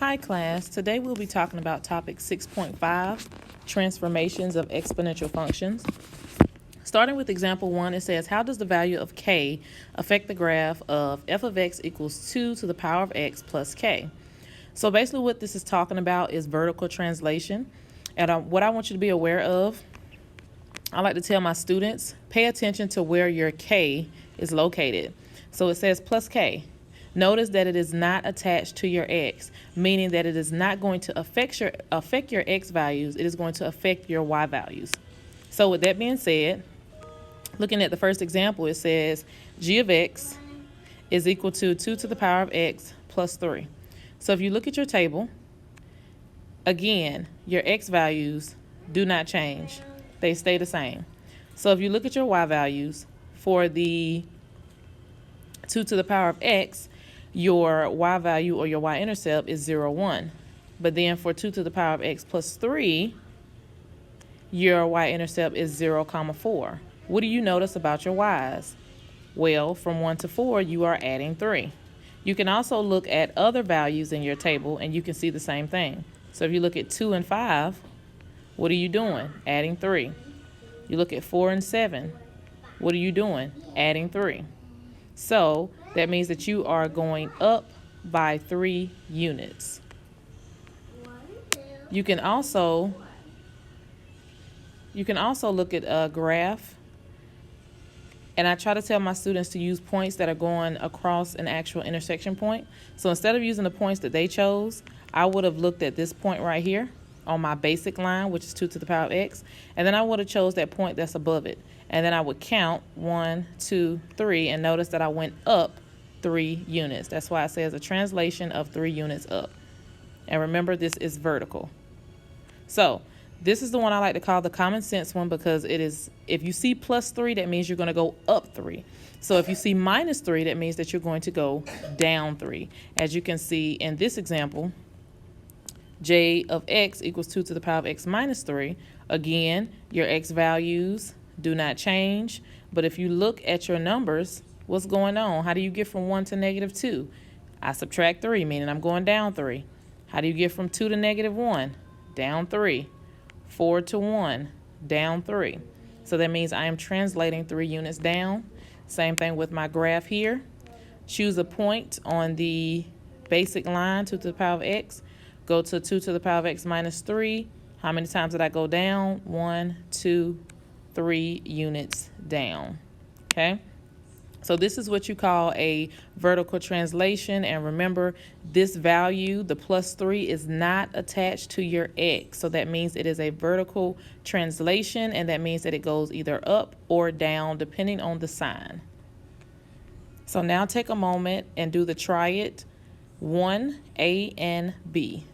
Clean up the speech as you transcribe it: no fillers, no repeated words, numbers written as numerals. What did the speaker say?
Hi class, today we'll be talking about topic 6.5, transformations of exponential functions. Starting with example 1, it says, how does the value of k affect the graph of f of x equals 2 to the power of x plus k? So basically what this is talking about is vertical translation. And what I want you to be aware of, I like to tell my students, pay attention to where your k is located. So it says plus k. Notice that it is not attached to your x, meaning that it is not going to affect your x values. It is going to affect your y values. So with that being said, looking at the first example, it says g of x is equal to 2 to the power of x plus 3. So if you look at your table, again, your x values do not change. They stay the same. So if you look at your y values for the 2 to the power of x, your y value or your y-intercept is 0, 1. But then for 2 to the power of x plus 3, your y-intercept is 0, 4. What do you notice about your y's? Well, from 1 to 4, you are adding 3. You can also look at other values in your table and you can see the same thing. So if you look at 2 and 5, what are you doing? Adding 3. You look at 4 and 7, what are you doing? Adding 3. So that means that you are going up by 3 units. You can also look at a graph, and I try to tell my students to use points that are going across an actual intersection point. So instead of using the points that they chose, I would have looked at this point right here on my basic line, which is 2 to the power of x, and then I would have chose that point that's above it. And then I would count 1, 2, 3, and notice that I went up 3 units. That's why it says a translation of 3 units up. And remember, this is vertical. So this is the one I like to call the common sense one, because it is, if you see plus 3, that means you're going to go up 3. So if you see minus 3, that means that you're going to go down 3. As you can see in this example, j of x equals 2 to the power of x minus 3. Again, your x values do not change. But if you look at your numbers, what's going on? How do you get from 1 to negative 2? I subtract 3, meaning I'm going down 3. How do you get from 2 to negative 1? Down 3. 4 to 1, down 3. So that means I am translating 3 units down. Same thing with my graph here. Choose a point on the basic line, 2 to the power of x. Go to 2 to the power of x minus 3. How many times did I go down? 1, 2, 3 units down. Okay? So this is what you call a vertical translation. And remember, this value, the plus 3, is not attached to your x. So that means it is a vertical translation, and that means that it goes either up or down depending on the sign. So now take a moment and do the try it 1, A and B.